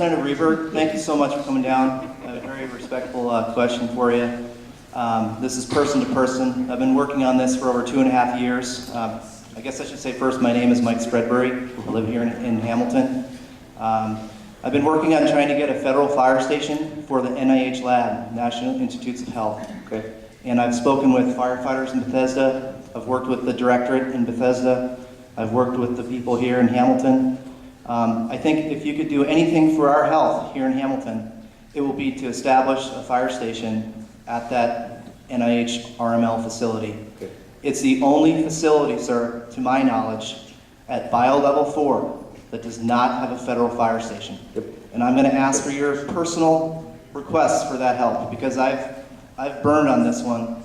Denny Rehberg, thank you so much for coming down. I have a very respectful question for you. This is person to person. I've been working on this for over 2.5 years. I guess I should say first, my name is Mike Spreadbury. I live here in Hamilton. I've been working on trying to get a federal fire station for the NIH lab, National Institutes of Health. Okay. And I've spoken with firefighters in Bethesda. I've worked with the directorate in Bethesda. I've worked with the people here in Hamilton. I think if you could do anything for our health here in Hamilton, it will be to establish a fire station at that NIH RML facility. Okay. It's the only facility, sir, to my knowledge, at Bio-Level 4 that does not have a federal fire station. Yep. And I'm going to ask for your personal requests for that help, because I've burned on this one,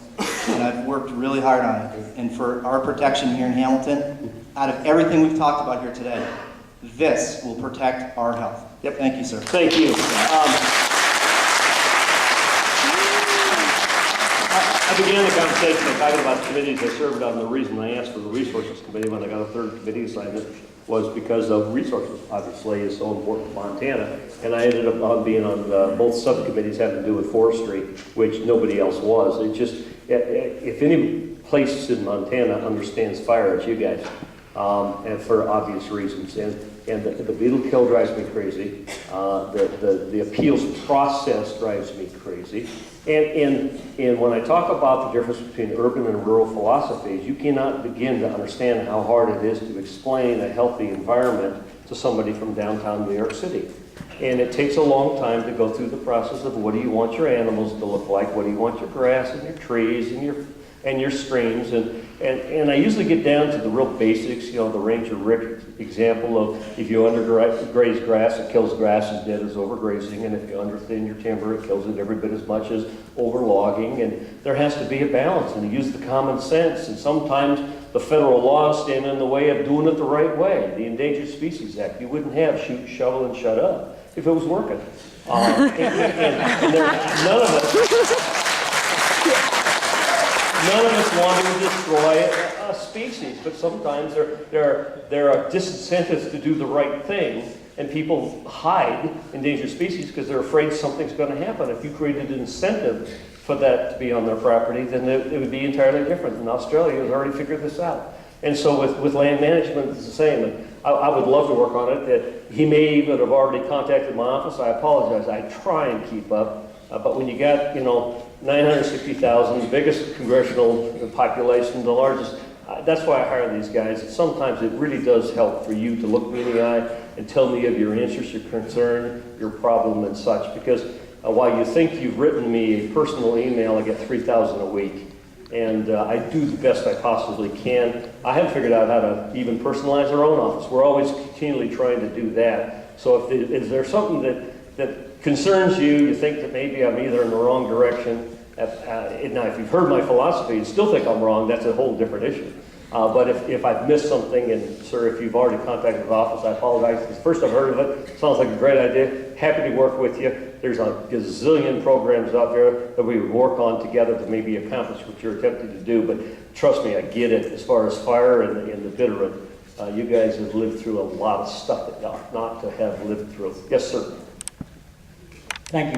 and I've worked really hard on it. And for our protection here in Hamilton, out of everything we've talked about here today, this will protect our health. Yep. Thank you, sir. Thank you. I began the conversation by talking about the committees I served on. The reason I asked for the resources committee when I got a third committee assignment was because of resources, obviously, is so important to Montana. And I ended up being on both subcommittees having to do with forestry, which nobody else was. It just, if any place in Montana understands fire, it's you guys. And for obvious reasons. And the beetle kill drives me crazy. The appeals process drives me crazy. And when I talk about the difference between urban and rural philosophies, you cannot begin to understand how hard it is to explain a healthy environment to somebody from downtown New York City. And it takes a long time to go through the process of what do you want your animals to look like, what do you want your grass and your trees and your streams, and I usually get down to the real basics, you know, the Ranger Rick example of if you undergraze grass, it kills grass as dead as overgrazing, and if you underthin your timber, it kills it every bit as much as overlogging, and there has to be a balance, and you use the common sense, and sometimes the federal laws stand in the way of doing it the right way. The Endangered Species Act, you wouldn't have shoot, shovel, and shut up if it was working. None of us want to destroy a species, but sometimes there are disincentives to do the right thing, and people hide endangered species because they're afraid something's going to happen. If you created an incentive for that to be on their property, then it would be entirely different. And Australia has already figured this out. And so with land management, it's the same. And I would love to work on it. That he may even have already contacted my office. I apologize. I try and keep up. But when you got, 960,000, the biggest congressional population, the largest, that's why I hire these guys. Sometimes it really does help for you to look me in the eye and tell me of your interest, your concern, your problem and such. Because while you think you've written me a personal email, I get 3,000 a week. And I do the best I possibly can. I haven't figured out how to even personalize our own office. We're always continually trying to do that. So if there's something that concerns you, you think that maybe I'm either in the wrong direction. Now, if you've heard my philosophy and still think I'm wrong, that's a whole different issue. But if I've missed something, and sir, if you've already contacted the office, I apologize. It's the first I've heard of it. Sounds like a great idea. Happy to work with you. There's a gazillion programs out there that we would work on together to maybe accomplish what you're attempting to do. But trust me, I get it. As far as fire and the Bitterroot, you guys have lived through a lot of stuff that you ought not to have lived through. Yes, sir. Thank you.